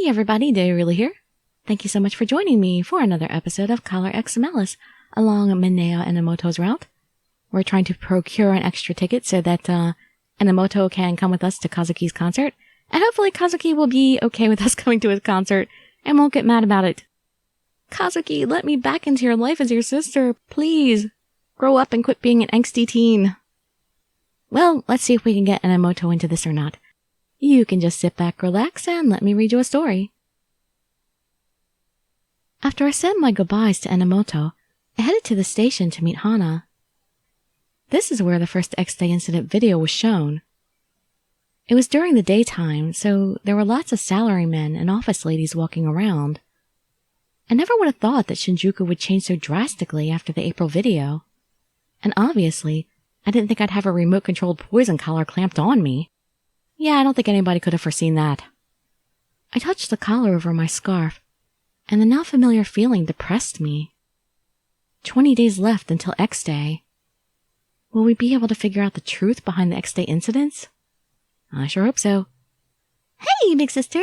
Hey everybody, Dirili here. Thank you so much for joining me for another episode of Collar X Malice along Mineo and Enomoto's route. We're trying to procure an extra ticket so that Enomoto can come with us to Kazuki's concert, and hopefully Kazuki will be okay with us coming to his concert and won't get mad about it. Kazuki, let me back into your life as your sister, please. Grow up and quit being an angsty teen. Well, let's see if we can get Enomoto into this or not. You can just sit back, relax, and let me read you a story. After I said my goodbyes to Enomoto, I headed to the station to meet Hana. This is where the first X-Day incident video was shown. It was during the daytime, so there were lots of salarymen and office ladies walking around. I never would have thought that Shinjuku would change so drastically after the April video. And obviously, I didn't think I'd have a remote-controlled poison collar clamped on me. Yeah, I don't think anybody could have foreseen that. I touched the collar over my scarf, and the now familiar feeling depressed me. 20 days left until X-Day. Will we be able to figure out the truth behind the X-Day incidents? I sure hope so. Hey, big sister!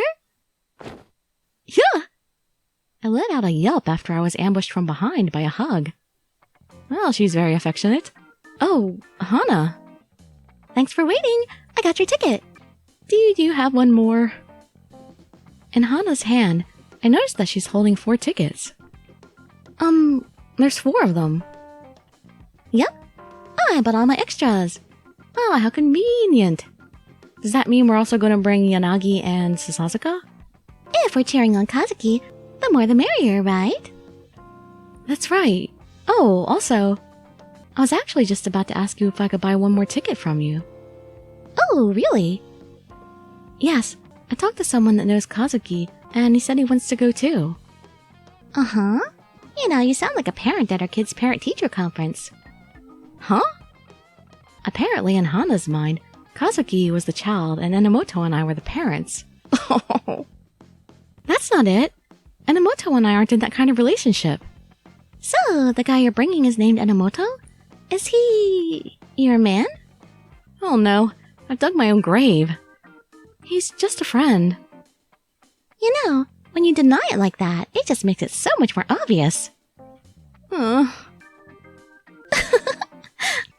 Yeah! I let out a yelp after I was ambushed from behind by a hug. Well, she's very affectionate. Oh, Hana. Thanks for waiting. I got your ticket. Do you have one more? In Hana's hand, I noticed that she's holding 4 tickets. There's 4 of them. Yep. I bought all my extras. Oh, how convenient. Does that mean we're also going to bring Yanagi and Sasasuka? If we're cheering on Kazuki, the more the merrier, right? That's right. Oh, also, I was actually just about to ask you if I could buy one more ticket from you. Oh, really? Yes, I talked to someone that knows Kazuki, and he said he wants to go too. Uh-huh. You know, you sound like a parent at our kid's parent-teacher conference. Huh? Apparently, in Hana's mind, Kazuki was the child, and Enomoto and I were the parents. Oh, that's not it. Enomoto and I aren't in that kind of relationship. So, the guy you're bringing is named Enomoto? Is he your man? Oh no, I've dug my own grave. He's just a friend. You know, when you deny it like that, it just makes it so much more obvious.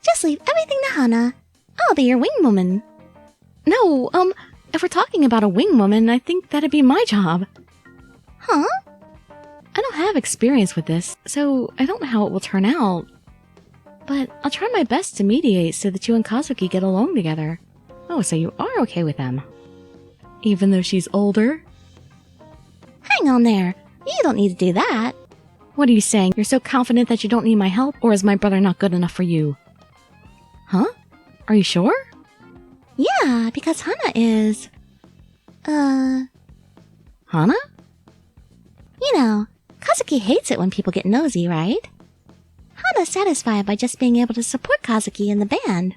Just leave everything to Hana. I'll be your wing woman. No, if we're talking about a wing woman, I think that'd be my job. Huh? I don't have experience with this, so I don't know how it will turn out. But I'll try my best to mediate so that you and Kazuki get along together. Oh, so you are okay with them. Even though she's older? Hang on there. You don't need to do that. What are you saying? You're so confident that you don't need my help, or is my brother not good enough for you? Huh? Are you sure? Yeah, because Hana is... Hana? You know, Kazuki hates it when people get nosy, right? Hana's satisfied by just being able to support Kazuki in the band.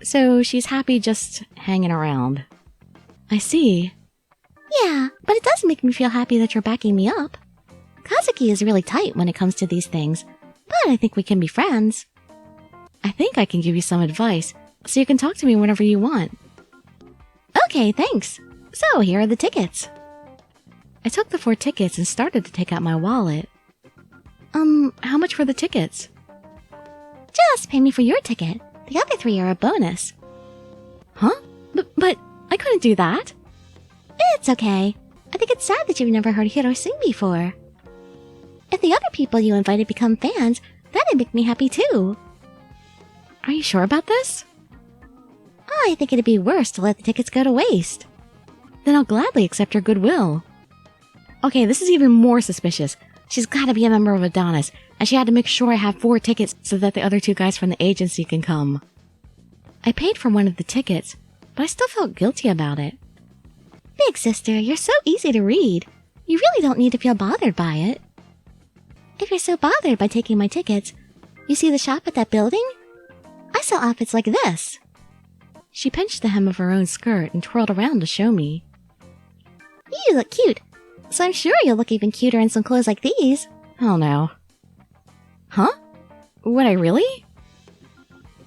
So she's happy just hanging around. I see. Yeah, but it does make me feel happy that you're backing me up. Kazuki is really tight when it comes to these things, but I think we can be friends. I think I can give you some advice, so you can talk to me whenever you want. Okay, thanks. So here are the tickets. I took the 4 tickets and started to take out my wallet. How much for the tickets? Just pay me for your ticket. The other 3 are a bonus. Huh? But I couldn't do that. It's okay. I think it's sad that you've never heard Hiro sing before. If the other people you invited become fans, that'd make me happy too. Are you sure about this? I think it'd be worse to let the tickets go to waste. Then I'll gladly accept your goodwill. Okay, this is even more suspicious. She's gotta be a member of Adonis, and she had to make sure I have 4 tickets so that the other 2 guys from the agency can come. I paid for one of the tickets, but I still felt guilty about it. Big sister, you're so easy to read. You really don't need to feel bothered by it. If you're so bothered by taking my tickets, you see the shop at that building? I sell outfits like this. She pinched the hem of her own skirt and twirled around to show me. You look cute, so I'm sure you'll look even cuter in some clothes like these. Oh no. Huh? Would I really?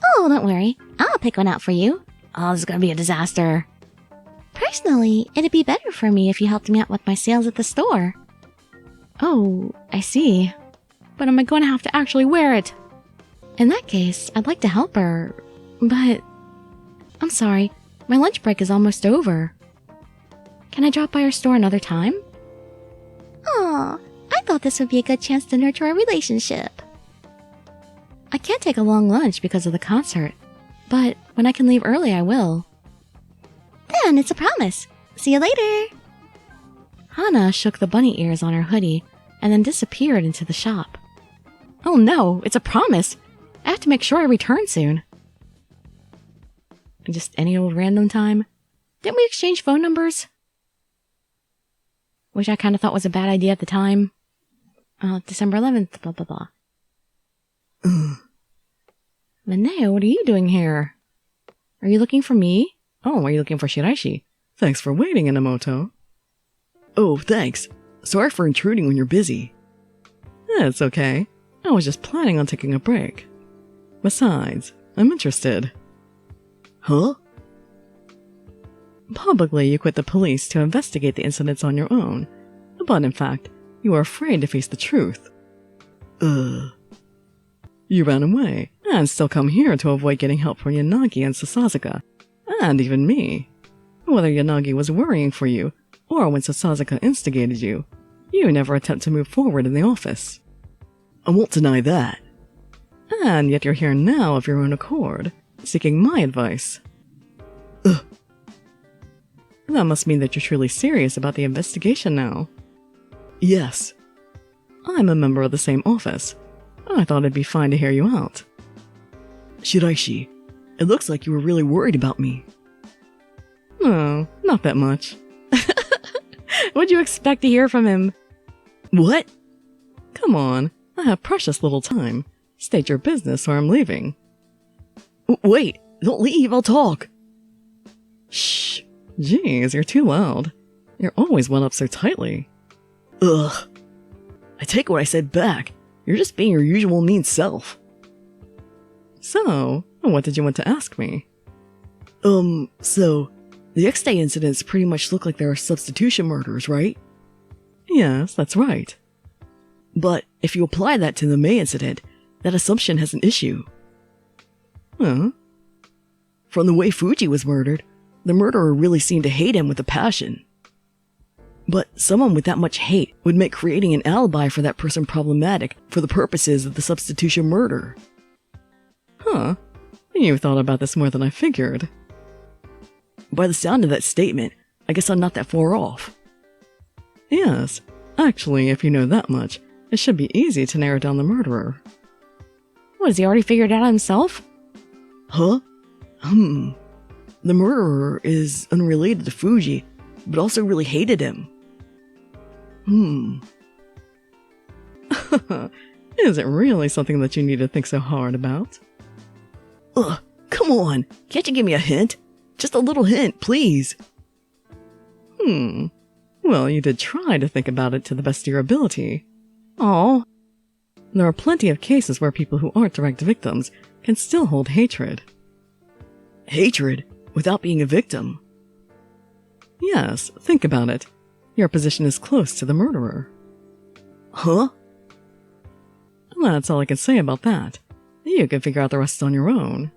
Oh, don't worry. I'll pick one out for you. Oh, this is gonna be a disaster. Personally, it'd be better for me if you helped me out with my sales at the store. Oh, I see. But am I going to have to actually wear it? In that case, I'd like to help her, but... I'm sorry, my lunch break is almost over. Can I drop by your store another time? Aw, I thought this would be a good chance to nurture our relationship. I can't take a long lunch because of the concert, but when I can leave early, I will. Then it's a promise. See you later. Hana shook the bunny ears on her hoodie and then disappeared into the shop. Oh no, it's a promise. I have to make sure I return soon. Just any old random time? Didn't we exchange phone numbers? Which I kind of thought was a bad idea at the time. December 11th, blah, blah, blah. Mineo, what are you doing here? Are you looking for me? Oh, are you looking for Shiraishi? Thanks for waiting, Enomoto. Oh, thanks. Sorry for intruding when you're busy. It's okay. I was just planning on taking a break. Besides, I'm interested. Huh? Publicly, you quit the police to investigate the incidents on your own. But in fact, you are afraid to face the truth. You ran away, and still come here to avoid getting help from Yanagi and Sasazaka, and even me. Whether Yanagi was worrying for you, or when Sasazaka instigated you, you never attempt to move forward in the office. I won't deny that. And yet you're here now of your own accord, seeking my advice. That must mean that you're truly serious about the investigation now. Yes. I'm a member of the same office. I thought it'd be fine to hear you out. Shiraishi, it looks like you were really worried about me. No, not that much. What'd you expect to hear from him? What? Come on, I have precious little time. State your business or I'm leaving. Wait, don't leave, I'll talk. Shh. Jeez, you're too loud. You're always wound up so tightly. Ugh. I take what I said back. You're just being your usual mean self. So, what did you want to ask me? So, the X-Day incidents pretty much look like they are substitution murders, right? Yes, that's right. But if you apply that to the May incident, that assumption has an issue. Huh? From the way Fuji was murdered, the murderer really seemed to hate him with a passion. But someone with that much hate would make creating an alibi for that person problematic for the purposes of the substitution murder. Huh. You've thought about this more than I figured. By the sound of that statement, I guess I'm not that far off. Yes. Actually, if you know that much, it should be easy to narrow down the murderer. What, has he already figured it out himself? Huh? The murderer is unrelated to Fuji, but also really hated him. Is it really something that you need to think so hard about? Ugh, come on, can't you give me a hint? Just a little hint, please. Well, you did try to think about it to the best of your ability. Oh, there are plenty of cases where people who aren't direct victims can still hold hatred. Hatred? Without being a victim? Yes, think about it. Your position is close to the murderer. Huh? That's all I can say about that. You can figure out the rest on your own.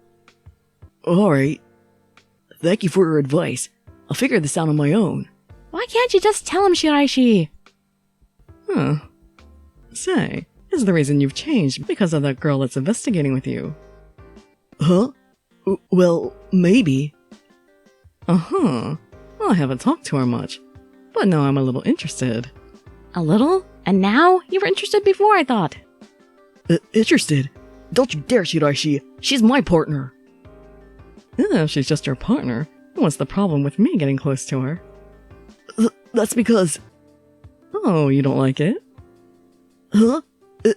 Alright. Thank you for your advice. I'll figure this out on my own. Why can't you just tell him, Shiraishi? Say, is the reason you've changed because of that girl that's investigating with you? Huh? Well, maybe. I haven't talked to her much, but now I'm a little interested. A little? And now? You were interested before, I thought. Interested? Don't you dare, Shiraishi. She's my partner. If she's just your partner, what's the problem with me getting close to her? That's because... Oh, you don't like it? Huh?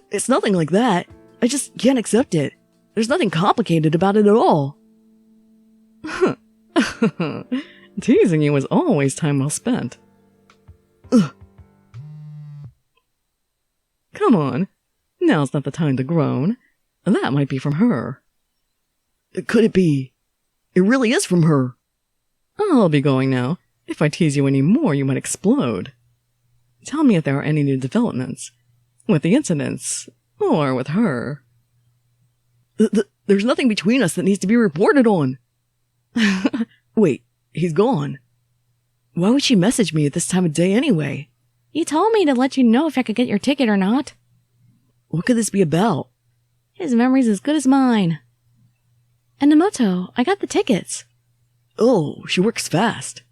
It's nothing like that. I just can't accept it. There's nothing complicated about it at all. Teasing you is always time well spent. Come on. Now's not the time to groan. That might be from her. Could it be? It really is from her. I'll be going now. If I tease you any more, you might explode. Tell me if there are any new developments. With the incidents, or with her. There's nothing between us that needs to be reported on. Wait, he's gone. Why would she message me at this time of day anyway? You told me to let you know if I could get your ticket or not. What could this be about? His memory's as good as mine. Enomoto, I got the tickets. Oh, she works fast.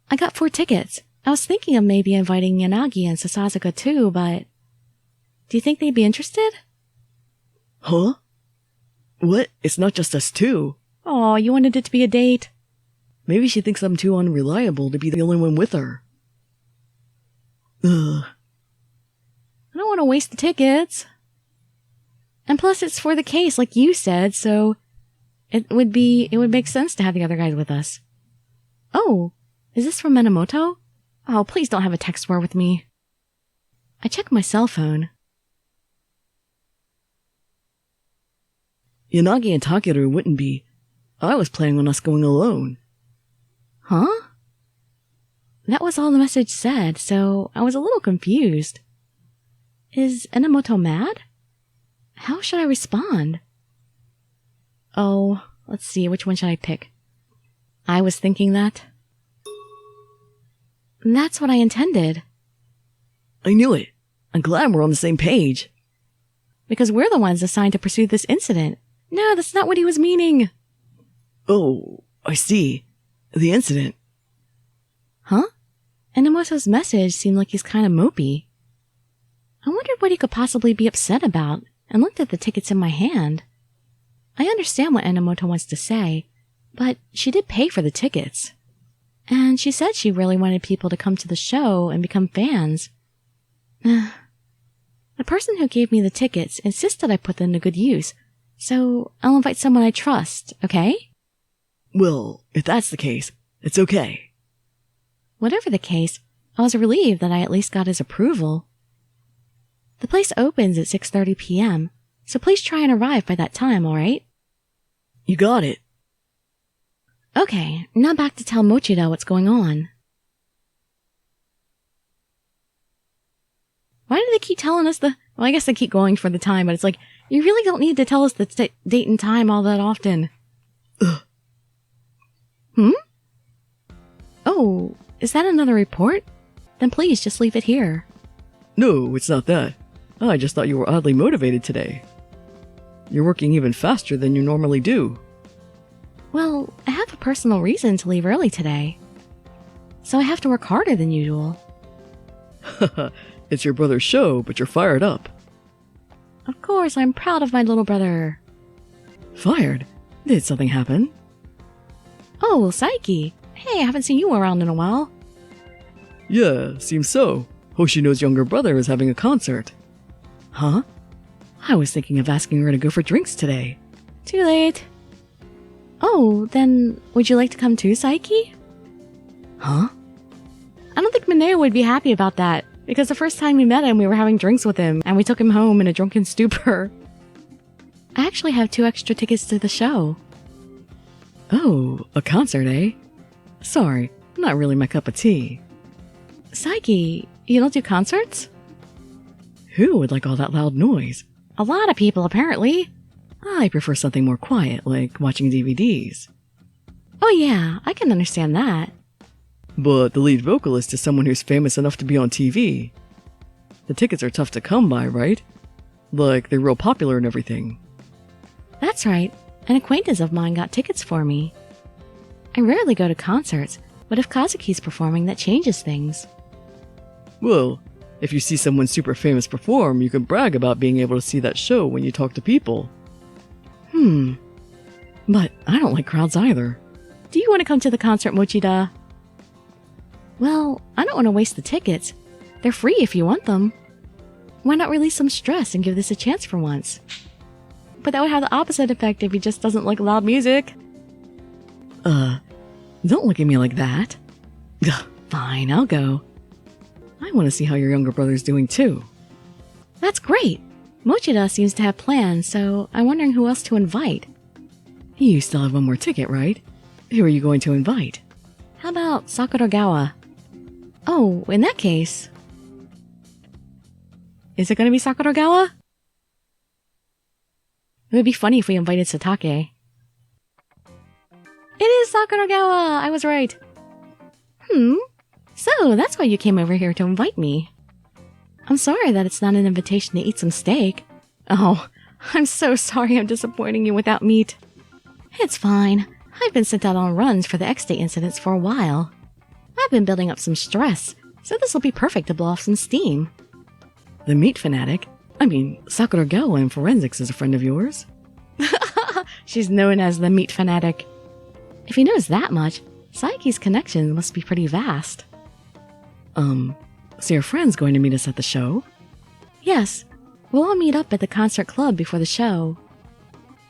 I got 4 tickets. I was thinking of maybe inviting Yanagi and Sasazaka too, but... Do you think they'd be interested? Huh? What? It's not just us two. Oh, you wanted it to be a date? Maybe she thinks I'm too unreliable to be the only one with her. Ugh. I don't want to waste the tickets. And plus it's for the case, like you said, so... It would make sense to have the other guys with us. Oh, is this from Enomoto? Oh, please don't have a text war with me. I checked my cell phone. Yanagi and Takeru wouldn't be. I was planning on us going alone. Huh? That was all the message said, so I was a little confused. Is Enomoto mad? How should I respond? Oh, let's see, which one should I pick? I was thinking that. That's what I intended. I knew it. I'm glad we're on the same page. Because we're the ones assigned to pursue this incident. No, that's not what he was meaning. Oh, I see. The incident. Huh? Enomoto's message seemed like he's kind of mopey. I wondered what he could possibly be upset about, and looked at the tickets in my hand. I understand what Enomoto wants to say, but she did pay for the tickets. And she said she really wanted people to come to the show and become fans. The person who gave me the tickets insisted I put them to good use, so I'll invite someone I trust, okay? Well, if that's the case, it's okay. Whatever the case, I was relieved that I at least got his approval. The place opens at 6:30 p.m., so please try and arrive by that time, alright? You got it. Okay, now back to tell Mochida what's going on. Why do they keep telling us Well, I guess they keep going for the time, but it's like, you really don't need to tell us the date and time all that often. Ugh. Oh, is that another report? Then please just leave it here. No, it's not that. I just thought you were oddly motivated today. You're working even faster than you normally do. Well, I have a personal reason to leave early today. So I have to work harder than usual. It's your brother's show, but you're fired up. Of course, I'm proud of my little brother. Fired? Did something happen? Oh, Saiki. Hey, I haven't seen you around in a while. Yeah, seems so. Hoshino's younger brother is having a concert. Huh? I was thinking of asking her to go for drinks today. Too late. Oh, then would you like to come too, Saiki? Huh? I don't think Mineo would be happy about that, because the first time we met him, we were having drinks with him, and we took him home in a drunken stupor. I actually have 2 extra tickets to the show. Oh, a concert, eh? Sorry, not really my cup of tea. Saiki, you don't do concerts? Who would like all that loud noise? A lot of people, apparently. I prefer something more quiet, like watching DVDs. Oh yeah, I can understand that. But the lead vocalist is someone who's famous enough to be on TV. The tickets are tough to come by, right? Like, they're real popular and everything. That's right. An acquaintance of mine got tickets for me. I rarely go to concerts, but if Kazuki's performing, that changes things. Well, if you see someone super famous perform, you can brag about being able to see that show when you talk to people. But I don't like crowds either. Do you want to come to the concert, Mochida? Well, I don't want to waste the tickets. They're free if you want them. Why not release some stress and give this a chance for once? But that would have the opposite effect if he just doesn't like loud music. Don't look at me like that. Fine, I'll go. I want to see how your younger brother's doing too. That's great. Mochida seems to have plans, so I'm wondering who else to invite. You still have one more ticket, right? Who are you going to invite? How about Sakuragawa? Oh, in that case... Is it going to be Sakuragawa? It would be funny if we invited Satake. It is Sakuragawa! I was right. So that's why you came over here to invite me. I'm sorry that it's not an invitation to eat some steak. Oh, I'm so sorry I'm disappointing you without meat. It's fine. I've been sent out on runs for the X-Day incidents for a while. I've been building up some stress, so this will be perfect to blow off some steam. The meat fanatic? I mean, Sakuragawa in forensics is a friend of yours. She's known as the meat fanatic. If he knows that much, Saiki's connection must be pretty vast. So your friend's going to meet us at the show? Yes, we'll all meet up at the concert club before the show.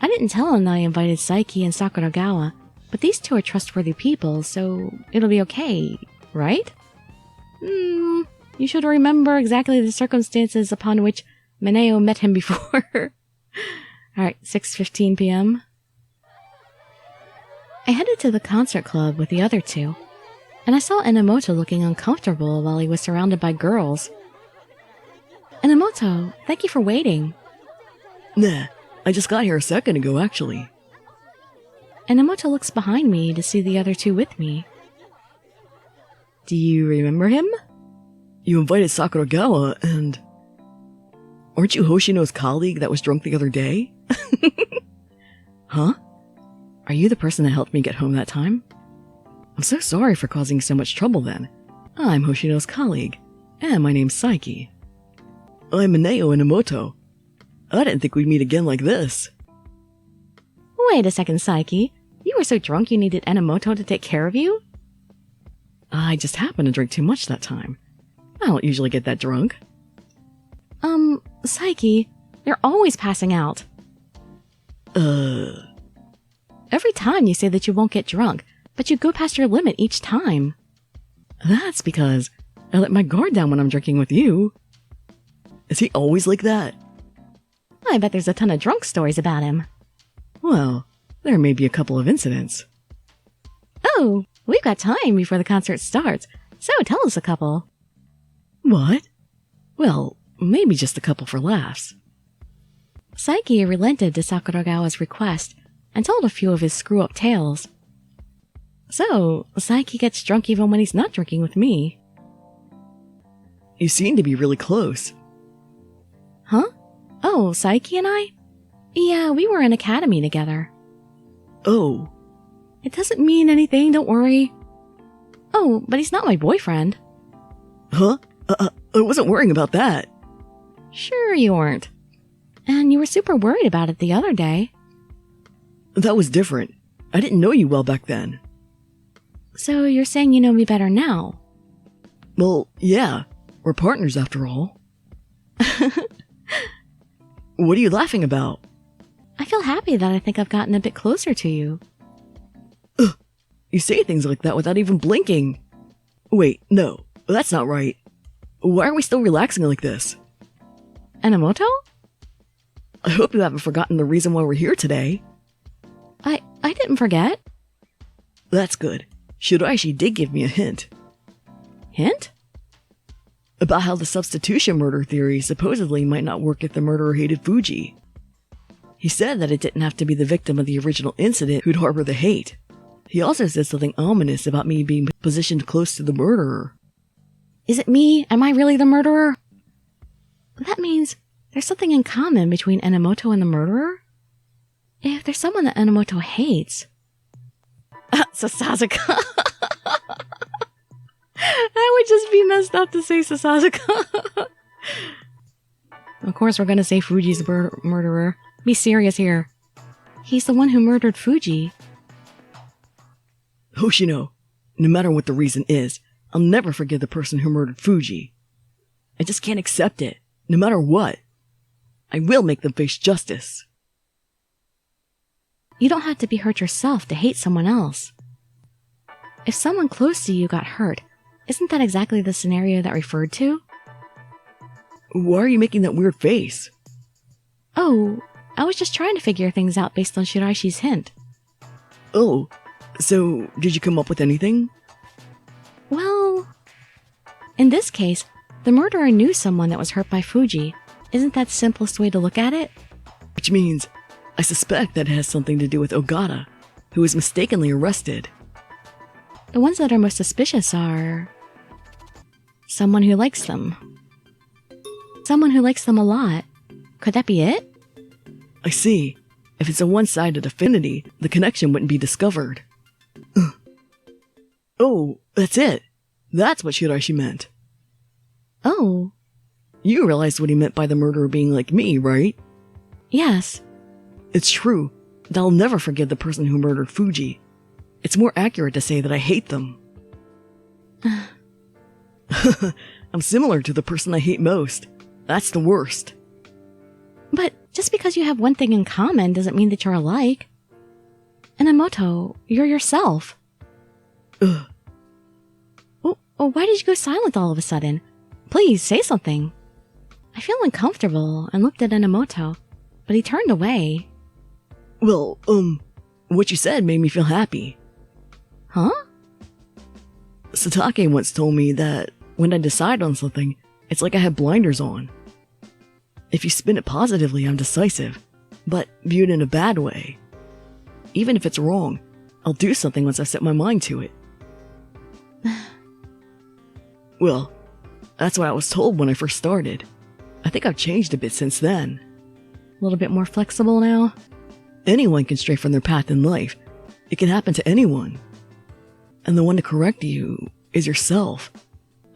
I didn't tell him that I invited Saiki and Sakuragawa, but these two are trustworthy people, so it'll be okay, right? You should remember exactly the circumstances upon which Mineo met him before. Alright, 6:15 p.m. I headed to the concert club with the other two, and I saw Enomoto looking uncomfortable while he was surrounded by girls. Enomoto, thank you for waiting. Nah, I just got here a second ago, actually. Enomoto looks behind me to see the other two with me. Do you remember him? You invited Sakuragawa and... Aren't you Hoshino's colleague that was drunk the other day? Huh? Are you the person that helped me get home that time? I'm so sorry for causing so much trouble then. I'm Hoshino's colleague, and my name's Saiki. I'm Mineo Enomoto. I didn't think we'd meet again like this. Wait a second, Saiki. You were so drunk you needed Enomoto to take care of you? I just happened to drink too much that time. I don't usually get that drunk. Saiki, you're always passing out. Every time you say that you won't get drunk, but you go past your limit each time. That's because I let my guard down when I'm drinking with you. Is he always like that? I bet there's a ton of drunk stories about him. Well, there may be a couple of incidents. Oh, we've got time before the concert starts, so tell us a couple. What? Well, maybe just a couple for laughs. Saiki relented to Sakuragawa's request and told a few of his screw-up tales. So, Saiki gets drunk even when he's not drinking with me. You seem to be really close. Huh? Oh, Saiki and I? Yeah, we were in academy together. Oh. It doesn't mean anything, don't worry. Oh, but he's not my boyfriend. Huh? I wasn't worrying about that. Sure you weren't. And you were super worried about it the other day. That was different. I didn't know you well back then. So you're saying you know me better now? Well, yeah. We're partners after all. What are you laughing about? I feel happy that I think I've gotten a bit closer to you. Ugh, you say things like that without even blinking. Wait, no, that's not right. Why are we still relaxing like this? Enomoto? I hope you haven't forgotten the reason why we're here today. I didn't forget. That's good. Shiraishi did give me a hint. Hint? About how the substitution murder theory supposedly might not work if the murderer hated Fuji. He said that it didn't have to be the victim of the original incident who'd harbor the hate. He also said something ominous about me being positioned close to the murderer. Is it me? Am I really the murderer? That means there's something in common between Enomoto and the murderer? If there's someone that Enomoto hates... Sasazaka! I would just be messed up to say Sasazaka. Of course we're gonna say Fuji's murderer. Be serious here. He's the one who murdered Fuji. Hoshino, no matter what the reason is, I'll never forgive the person who murdered Fuji. I just can't accept it, no matter what. I will make them face justice. You don't have to be hurt yourself to hate someone else. If someone close to you got hurt, isn't that exactly the scenario that referred to? Why are you making that weird face? Oh, I was just trying to figure things out based on Shiraishi's hint. Oh, so did you come up with anything? In this case, the murderer knew someone that was hurt by Fuji. Isn't that the simplest way to look at it? Which means I suspect that it has something to do with Ogata, who was mistakenly arrested. The ones that are most suspicious are... someone who likes them. Someone who likes them a lot. Could that be it? I see. If it's a one-sided affinity, the connection wouldn't be discovered. Oh, that's it. That's what Shiraishi meant. Oh. You realized what he meant by the murderer being like me, right? Yes. It's true that I'll never forgive the person who murdered Fuji. It's more accurate to say that I hate them. I'm similar to the person I hate most. That's the worst. But just because you have one thing in common doesn't mean that you're alike. Enomoto, you're yourself. Ugh. Oh, why did you go silent all of a sudden? Please, say something. I feel uncomfortable and looked at Enomoto, but he turned away. Well, what you said made me feel happy. Huh? Satake once told me that when I decide on something, it's like I have blinders on. If you spin it positively, I'm decisive, but viewed in a bad way. Even if it's wrong, I'll do something once I set my mind to it. Well, that's what I was told when I first started. I think I've changed a bit since then. A little bit more flexible now? Anyone can stray from their path in life. It can happen to anyone. And the one to correct you is yourself,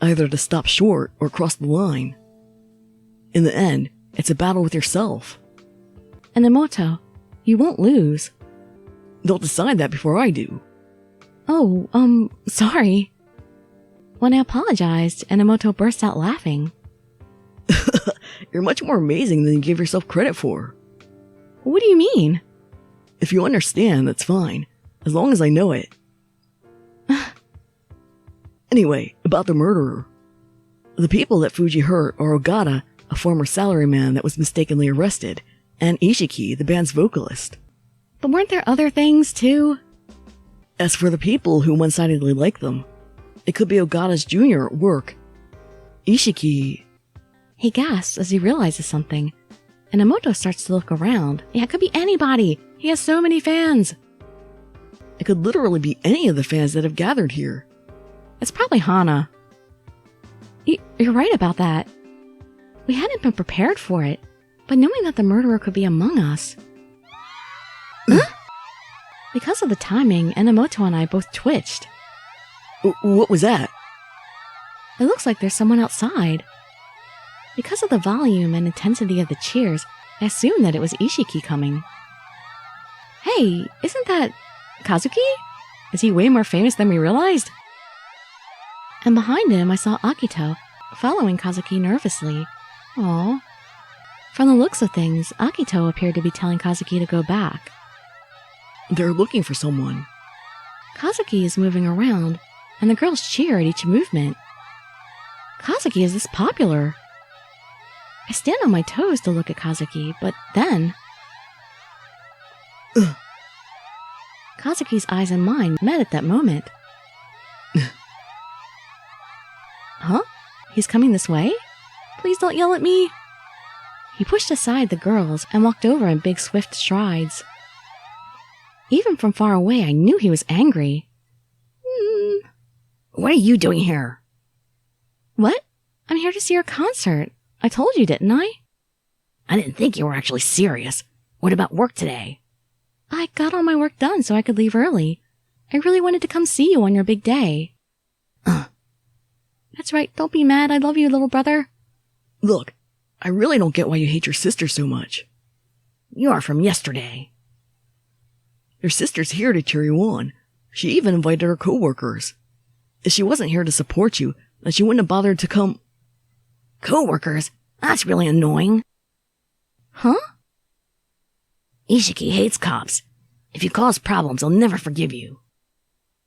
either to stop short or cross the line. In the end, it's a battle with yourself. Enomoto, you won't lose. Don't decide that before I do. Oh, sorry. When I apologized, Enomoto burst out laughing. You're much more amazing than you give yourself credit for. What do you mean? If you understand, that's fine, as long as I know it. Anyway, about the murderer. The people that Fuji hurt are Ogata, a former salaryman that was mistakenly arrested, and Ishiki, the band's vocalist. But weren't there other things, too? As for the people who one-sidedly like them, it could be Ogata's junior at work. Ishiki... He gasps as he realizes something. Enomoto starts to look around. Yeah, it could be anybody. He has so many fans. It could literally be any of the fans that have gathered here. It's probably Hana. You're right about that. We hadn't been prepared for it, but knowing that the murderer could be among us... Huh? Because of the timing, Enomoto and I both twitched. What was that? It looks like there's someone outside. Because of the volume and intensity of the cheers, I assumed that it was Ishiki coming. Hey, isn't that Kazuki? Is he way more famous than we realized? And behind him, I saw Akito, following Kazuki nervously. Aww. From the looks of things, Akito appeared to be telling Kazuki to go back. They're looking for someone. Kazuki is moving around, and the girls cheer at each movement. Kazuki is this popular. I stand on my toes to look at Kazuki, but then... Kazuki's eyes and mine met at that moment. Huh? He's coming this way? Please don't yell at me. He pushed aside the girls and walked over in big swift strides. Even from far away, I knew he was angry. What are you doing here? What? I'm here to see your concert. I told you, didn't I? I didn't think you were actually serious. What about work today? I got all my work done so I could leave early. I really wanted to come see you on your big day. That's right, don't be mad. I love you, little brother. Look, I really don't get why you hate your sister so much. You are from yesterday. Your sister's here to cheer you on. She even invited her co-workers. If she wasn't here to support you, then she wouldn't have bothered to come. Co-workers? That's really annoying. Huh? Ishiki hates cops. If you cause problems, he'll never forgive you.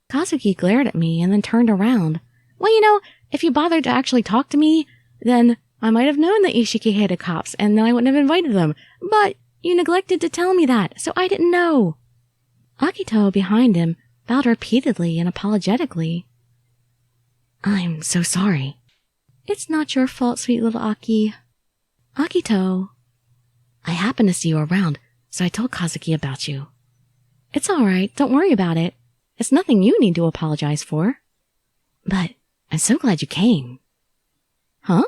Kazuki glared at me and then turned around. Well, you know, if you bothered to actually talk to me, then I might have known that Ishiki hated cops, and then I wouldn't have invited them. But you neglected to tell me that, so I didn't know. Akito, behind him, bowed repeatedly and apologetically. I'm so sorry. It's not your fault, sweet little Aki. Akito. I happened to see you around, so I told Kazuki about you. It's alright, don't worry about it. It's nothing you need to apologize for. But I'm so glad you came. Huh?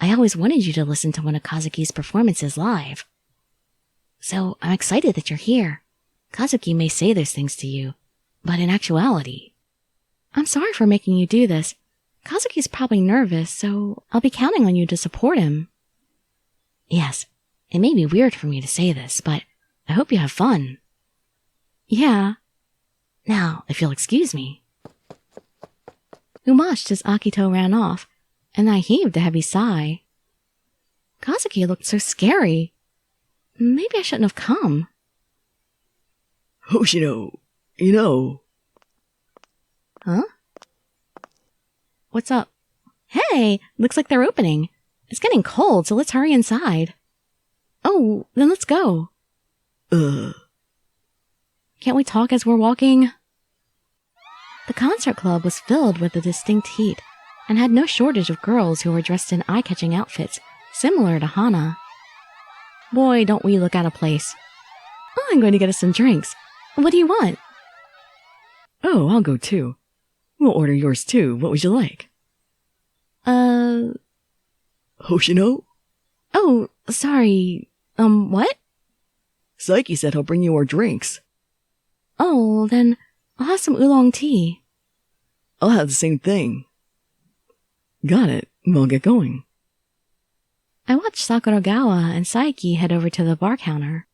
I always wanted you to listen to one of Kazuki's performances live. So I'm excited that you're here. Kazuki may say those things to you, but in actuality... I'm sorry for making you do this. Kazuki's probably nervous, so I'll be counting on you to support him. Yes, it may be weird for me to say this, but I hope you have fun. Yeah. Now, if you'll excuse me. We watched as Akito ran off, and I heaved a heavy sigh. Kazuki looked so scary. Maybe I shouldn't have come. Hoshino, you know... Huh? What's up? Hey, looks like they're opening. It's getting cold, so let's hurry inside. Oh, then let's go. Can't we talk as we're walking? The concert club was filled with a distinct heat and had no shortage of girls who were dressed in eye-catching outfits similar to Hana. Boy, don't we look out of place. Oh, I'm going to get us some drinks. What do you want? Oh, I'll go too. We'll order yours too. What would you like? Hoshino? Oh, sorry. What? Saiki said he'll bring you our drinks. Oh, then I'll have some oolong tea. I'll have the same thing. Got it. We'll get going. I watched Sakuragawa and Saiki head over to the bar counter.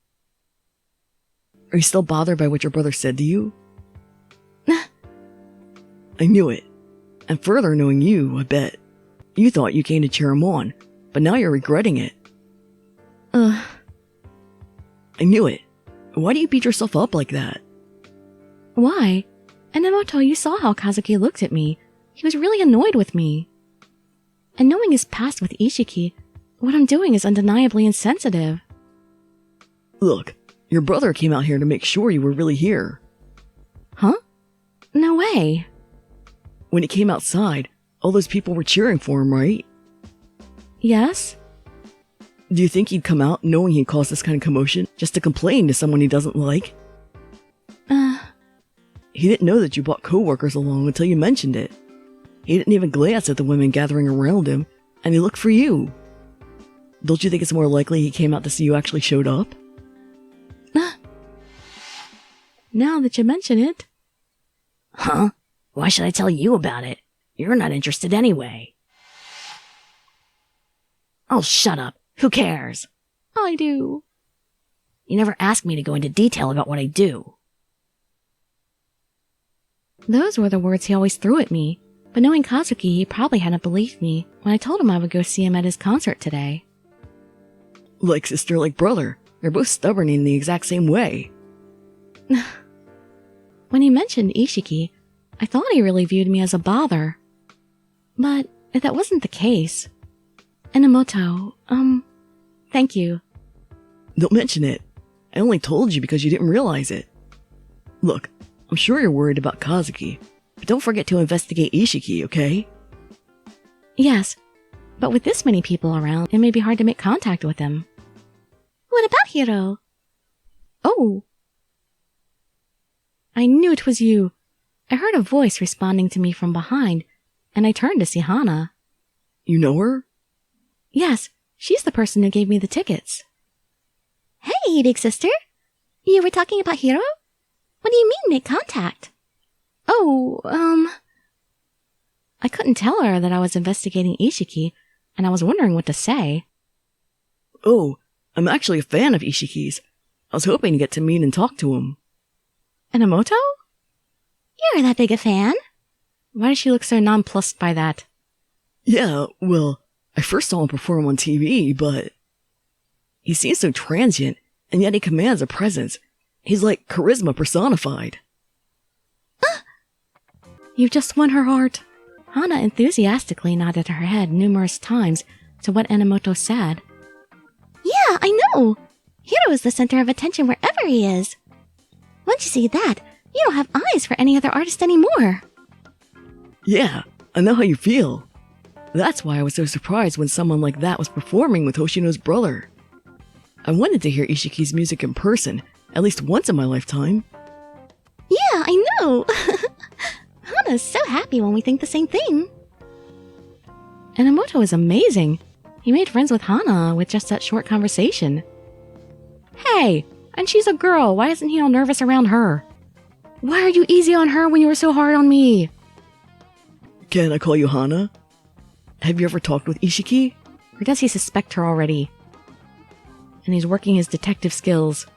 Are you still bothered by what your brother said to you? I knew it. And further knowing you, I bet. You thought you came to cheer him on, but now you're regretting it. I knew it. Why do you beat yourself up like that? Why? Enomoto, you saw how Kazuki looked at me. He was really annoyed with me. And knowing his past with Ishiki, what I'm doing is undeniably insensitive. Look, your brother came out here to make sure you were really here. Huh? No way. When he came outside, all those people were cheering for him, right? Yes? Do you think he'd come out knowing he'd cause this kind of commotion just to complain to someone he doesn't like? He didn't know that you brought coworkers along until you mentioned it. He didn't even glance at the women gathering around him, and he looked for you. Don't you think it's more likely he came out to see you actually showed up? Now that you mention it. Huh? Why should I tell you about it? You're not interested anyway. Oh, shut up. Who cares? I do. You never asked me to go into detail about what I do. Those were the words he always threw at me, but knowing Kazuki, he probably hadn't believed me when I told him I would go see him at his concert today. Like sister, like brother. They're both stubborn in the exact same way. When he mentioned Ishiki, I thought he really viewed me as a bother. But if that wasn't the case... Enomoto, thank you. Don't mention it. I only told you because you didn't realize it. Look, I'm sure you're worried about Kazuki, but don't forget to investigate Ishiki, okay? Yes, but with this many people around, it may be hard to make contact with him. What about Hiro? Oh. I knew it was you. I heard a voice responding to me from behind, and I turned to see Hana. You know her? Yes, she's the person who gave me the tickets. Hey, big sister. You were talking about Hiro? What do you mean, make contact? Oh, I couldn't tell her that I was investigating Ishiki, and I was wondering what to say. Oh, I'm actually a fan of Ishiki's. I was hoping to get to meet and talk to him. Enomoto? You're that big a fan? Why does she look so nonplussed by that? Yeah, well, I first saw him perform on TV, but... he seems so transient, and yet he commands a presence. He's like charisma personified. You've just won her heart. Hana enthusiastically nodded her head numerous times to what Enomoto said. Yeah, I know! Hiro is the center of attention wherever he is. Once you see that, you don't have eyes for any other artist anymore. Yeah, I know how you feel. That's why I was so surprised when someone like that was performing with Hoshino's brother. I wanted to hear Ishiki's music in person, at least once in my lifetime. Yeah, I know! Hana's so happy when we think the same thing. Enomoto is amazing. He made friends with Hana with just that short conversation. Hey, and she's a girl. Why isn't he all nervous around her? Why are you easy on her when you were so hard on me? Can I call you Hana? Have you ever talked with Ishiki? Or does he suspect her already? And he's working his detective skills.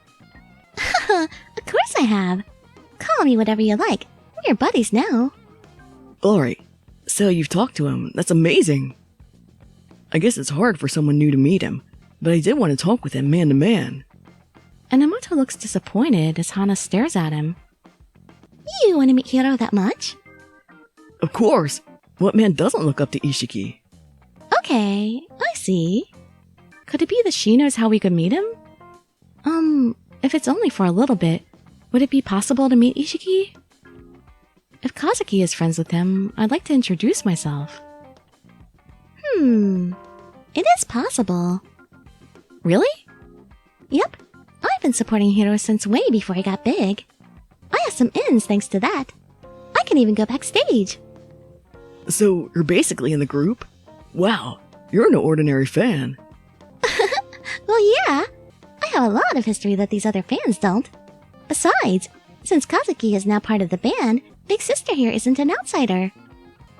Of course I have. Call me whatever you like. We're buddies now. Alright, so you've talked to him. That's amazing. I guess it's hard for someone new to meet him, but I did want to talk with him man to man. Enomoto looks disappointed as Hana stares at him. You want to meet Hiro that much? Of course! What man doesn't look up to Ishiki? Okay, I see. Could it be that she knows how we could meet him? If it's only for a little bit, would it be possible to meet Ishiki? If Kazuki is friends with him, I'd like to introduce myself. It is possible. Really? Yep, I've been supporting Hiro since way before he got big. I have some ins thanks to that. I can even go backstage. So, you're basically in the group? Wow, you're no ordinary fan. Well, yeah. I have a lot of history that these other fans don't. Besides, since Kazuki is now part of the band, Big Sister here isn't an outsider.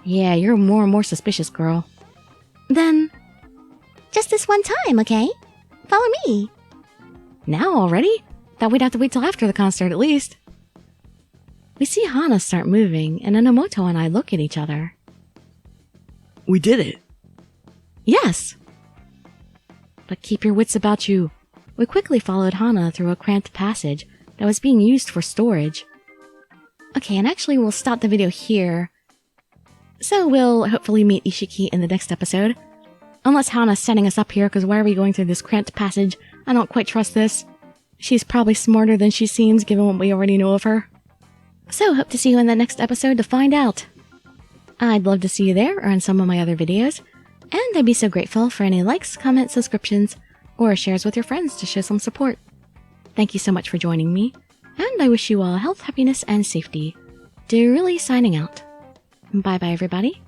Yeah, you're more and more suspicious, girl. Then, just this one time, okay? Follow me. Now already? Thought we'd have to wait till after the concert at least. We see Hana start moving, and Enomoto and I look at each other. We did it. Yes! But keep your wits about you. We quickly followed Hana through a cramped passage that was being used for storage. Okay, and actually we'll stop the video here. So we'll hopefully meet Ishiki in the next episode. Unless Hana's setting us up here, because why are we going through this cramped passage? I don't quite trust this. She's probably smarter than she seems, given what we already know of her. So hope to see you in the next episode to find out. I'd love to see you there or in some of my other videos. And I'd be so grateful for any likes, comments, subscriptions, or shares with your friends to show some support. Thank you so much for joining me, and I wish you all health, happiness, and safety. Dirili signing out. Bye bye everybody.